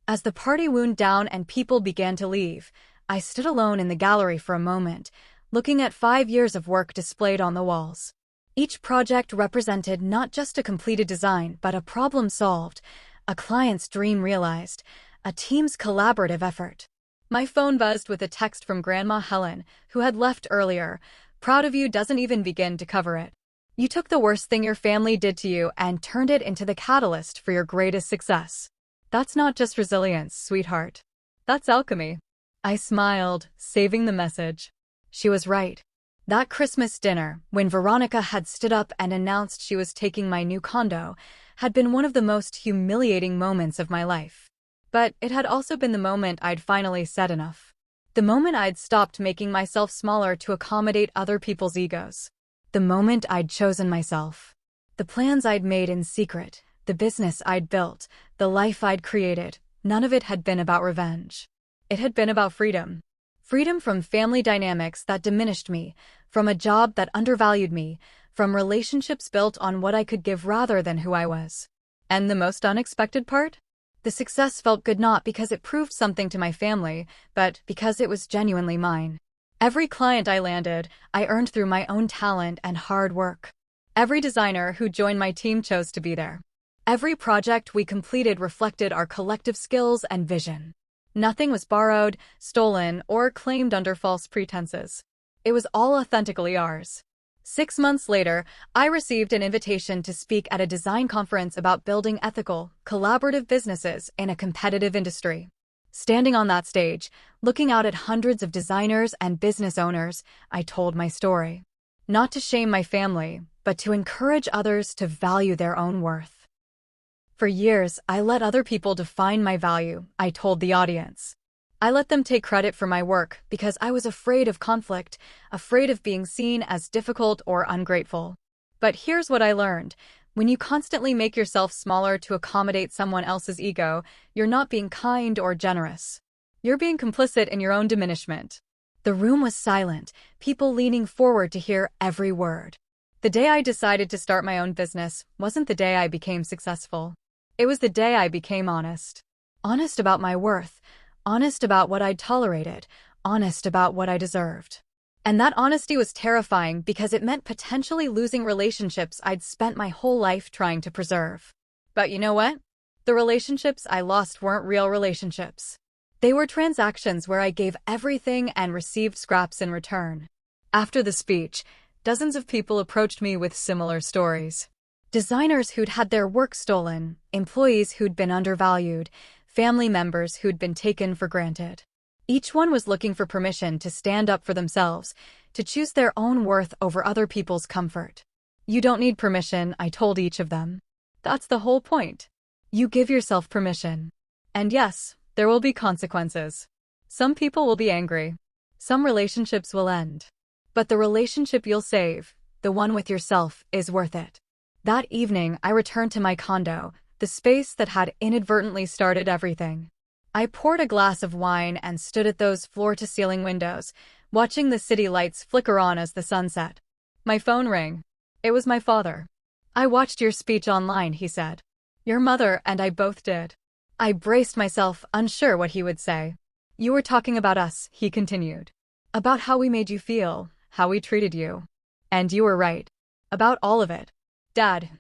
S1: As the party wound down and people began to leave, I stood alone in the gallery for a moment, looking at 5 years of work displayed on the walls. Each project represented not just a completed design, but a problem solved, a client's dream realized, a team's collaborative effort. My phone buzzed with a text from Grandma Helen, who had left earlier. "Proud of you doesn't even begin to cover it. You took the worst thing your family did to you and turned it into the catalyst for your greatest success. That's not just resilience, sweetheart. That's alchemy." I smiled, saving the message. She was right. That Christmas dinner, when Veronica had stood up and announced she was taking my new condo, had been one of the most humiliating moments of my life. But it had also been the moment I'd finally said enough. The moment I'd stopped making myself smaller to accommodate other people's egos. The moment I'd chosen myself. The plans I'd made in secret, the business I'd built, the life I'd created, none of it had been about revenge. It had been about freedom. Freedom from family dynamics that diminished me, from a job that undervalued me, from relationships built on what I could give rather than who I was. And the most unexpected part? The success felt good not because it proved something to my family, but because it was genuinely mine. Every client I landed, I earned through my own talent and hard work. Every designer who joined my team chose to be there. Every project we completed reflected our collective skills and vision. Nothing was borrowed, stolen, or claimed under false pretenses. It was all authentically ours. 6 months later, I received an invitation to speak at a design conference about building ethical, collaborative businesses in a competitive industry. Standing on that stage, looking out at hundreds of designers and business owners, I told my story. Not to shame my family, but to encourage others to value their own worth. For years, I let other people define my value, I told the audience. I let them take credit for my work because I was afraid of conflict, afraid of being seen as difficult or ungrateful. But here's what I learned. When you constantly make yourself smaller to accommodate someone else's ego, you're not being kind or generous. You're being complicit in your own diminishment. The room was silent, people leaning forward to hear every word. The day I decided to start my own business wasn't the day I became successful. It was the day I became honest. Honest about my worth. Honest about what I'd tolerated, honest about what I deserved. And that honesty was terrifying because it meant potentially losing relationships I'd spent my whole life trying to preserve. But you know what? The relationships I lost weren't real relationships. They were transactions where I gave everything and received scraps in return. After the speech, dozens of people approached me with similar stories. Designers who'd had their work stolen, employees who'd been undervalued, family members who'd been taken for granted. Each one was looking for permission to stand up for themselves, to choose their own worth over other people's comfort. You don't need permission, I told each of them. That's the whole point. You give yourself permission. And yes, there will be consequences. Some people will be angry. Some relationships will end. But the relationship you'll save, the one with yourself, is worth it. That evening, I returned to my condo, the space that had inadvertently started everything. I poured a glass of wine and stood at those floor-to-ceiling windows, watching the city lights flicker on as the sun set. My phone rang. It was my father. I watched your speech online, he said. Your mother and I both did. I braced myself, unsure what he would say. You were talking about us, he continued. About how we made you feel, how we treated you. And you were right. About all of it. Dad.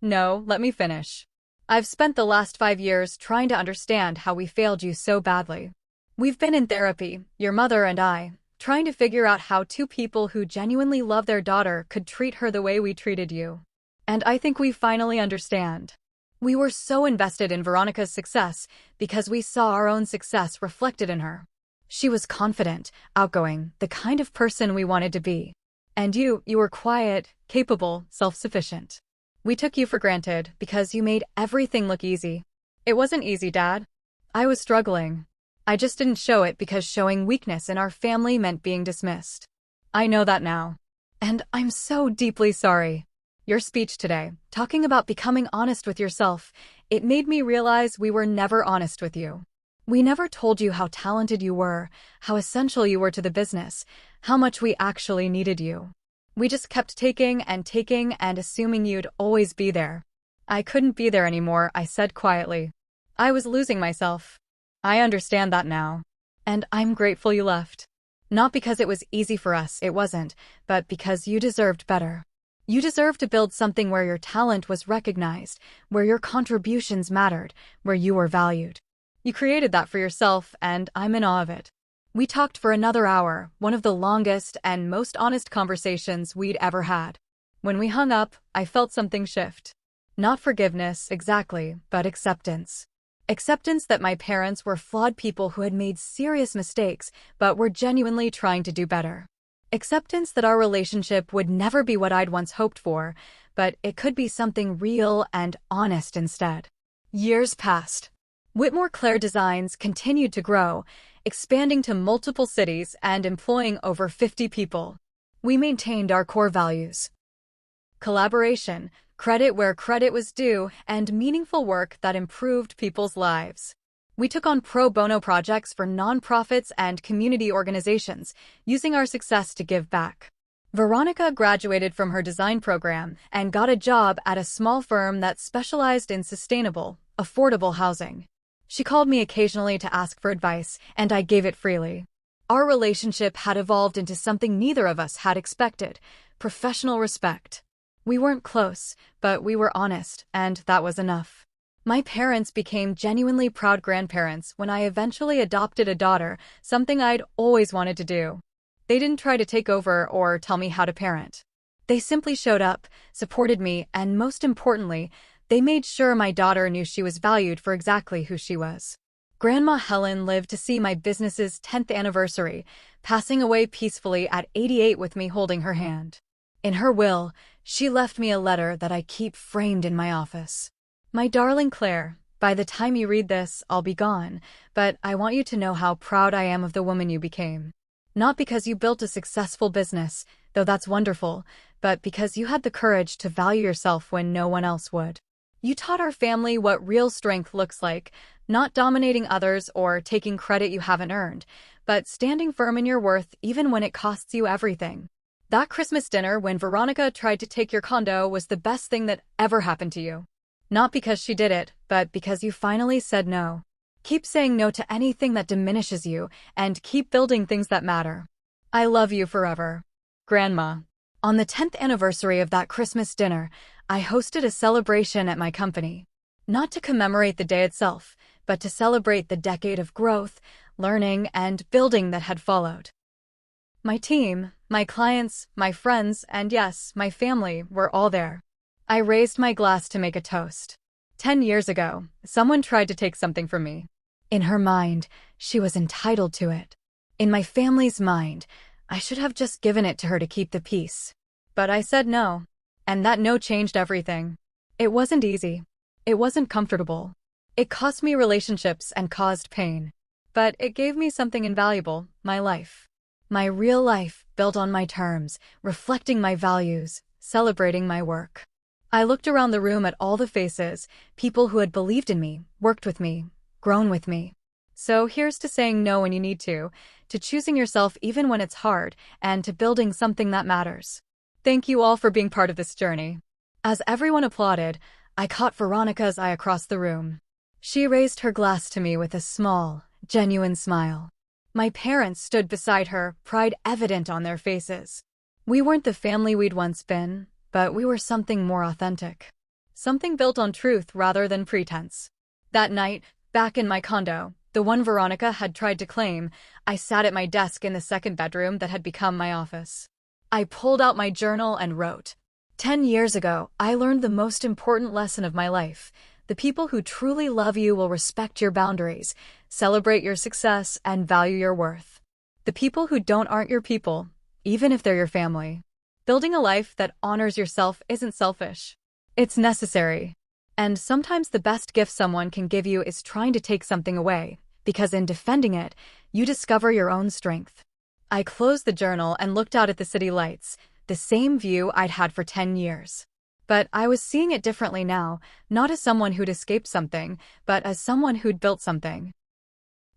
S1: No, let me finish. I've spent the last 5 years trying to understand how we failed you so badly. We've been in therapy, your mother and I, trying to figure out how two people who genuinely love their daughter could treat her the way we treated you. And I think we finally understand. We were so invested in Veronica's success because we saw our own success reflected in her. She was confident, outgoing, the kind of person we wanted to be. And you were quiet, capable, self-sufficient. We took you for granted because you made everything look easy. It wasn't easy, Dad. I was struggling. I just didn't show it because showing weakness in our family meant being dismissed. I know that now. And I'm so deeply sorry. Your speech today, talking about becoming honest with yourself, it made me realize we were never honest with you. We never told you how talented you were, how essential you were to the business, how much we actually needed you. We just kept taking and assuming you'd always be there. I couldn't be there anymore, I said quietly. I was losing myself. I understand that now. And I'm grateful you left. Not because it was easy for us, it wasn't, but because you deserved better. You deserved to build something where your talent was recognized, where your contributions mattered, where you were valued. You created that for yourself, and I'm in awe of it. We talked for another hour, one of the longest and most honest conversations we'd ever had. When we hung up, I felt something shift. Not forgiveness, exactly, but acceptance. Acceptance that my parents were flawed people who had made serious mistakes, but were genuinely trying to do better. Acceptance that our relationship would never be what I'd once hoped for, but it could be something real and honest instead. Years passed. Whitmore Clare Designs continued to grow, expanding to multiple cities and employing over 50 people. We maintained our core values. Collaboration, credit where credit was due, and meaningful work that improved people's lives. We took on pro bono projects for nonprofits and community organizations, using our success to give back. Veronica graduated from her design program and got a job at a small firm that specialized in sustainable, affordable housing. She called me occasionally to ask for advice, and I gave it freely. Our relationship had evolved into something neither of us had expected: professional respect. We weren't close, but we were honest, and that was enough. My parents became genuinely proud grandparents when I eventually adopted a daughter, something I'd always wanted to do. They didn't try to take over or tell me how to parent. They simply showed up, supported me, and most importantly, they made sure my daughter knew she was valued for exactly who she was. Grandma Helen lived to see my business's 10th anniversary, passing away peacefully at 88 with me holding her hand. In her will, she left me a letter that I keep framed in my office. My darling Claire, by the time you read this, I'll be gone, but I want you to know how proud I am of the woman you became. Not because you built a successful business, though that's wonderful, but because you had the courage to value yourself when no one else would. You taught our family what real strength looks like, not dominating others or taking credit you haven't earned, but standing firm in your worth even when it costs you everything. That Christmas dinner when Veronica tried to take your condo was the best thing that ever happened to you. Not because she did it, but because you finally said no. Keep saying no to anything that diminishes you, and keep building things that matter. I love you forever. Grandma. On the 10th anniversary of that Christmas dinner, I hosted a celebration at my company. Not to commemorate the day itself, but to celebrate the decade of growth, learning, and building that had followed. My team, my clients, my friends, and yes, my family were all there. I raised my glass to make a toast. 10 years ago, someone tried to take something from me. In her mind, she was entitled to it. In my family's mind, I should have just given it to her to keep the peace. But I said no. And that no changed everything. It wasn't easy. It wasn't comfortable. It cost me relationships and caused pain. But it gave me something invaluable, my life. My real life, built on my terms, reflecting my values, celebrating my work. I looked around the room at all the faces, people who had believed in me, worked with me, grown with me. So here's to saying no when you need to choosing yourself even when it's hard, and to building something that matters. Thank you all for being part of this journey. As everyone applauded, I caught Veronica's eye across the room. She raised her glass to me with a small, genuine smile. My parents stood beside her, pride evident on their faces. We weren't the family we'd once been, but we were something more authentic. Something built on truth rather than pretense. That night, back in my condo, the one Veronica had tried to claim, I sat at my desk in the second bedroom that had become my office. I pulled out my journal and wrote. 10 years ago, I learned the most important lesson of my life. The people who truly love you will respect your boundaries, celebrate your success, and value your worth. The people who don't aren't your people, even if they're your family. Building a life that honors yourself isn't selfish. It's necessary. And sometimes the best gift someone can give you is trying to take something away, because in defending it, you discover your own strength. I closed the journal and looked out at the city lights, the same view I'd had for 10 years. But I was seeing it differently now, not as someone who'd escaped something, but as someone who'd built something.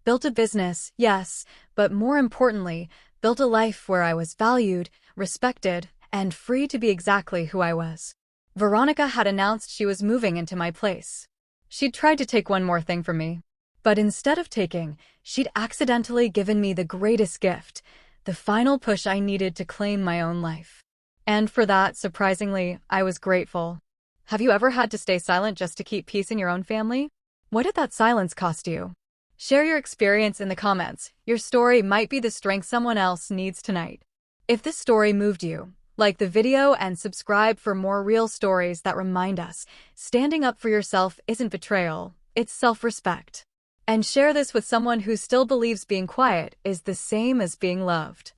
S1: Built a business, yes, but more importantly, built a life where I was valued, respected, and free to be exactly who I was. Veronica had announced she was moving into my place. She'd tried to take one more thing from me. But instead of taking, she'd accidentally given me the greatest gift, the final push I needed to claim my own life. And for that, surprisingly, I was grateful. Have you ever had to stay silent just to keep peace in your own family? What did that silence cost you? Share your experience in the comments. Your story might be the strength someone else needs tonight. If this story moved you, like the video and subscribe for more real stories that remind us standing up for yourself isn't betrayal, it's self-respect. And share this with someone who still believes being quiet is the same as being loved.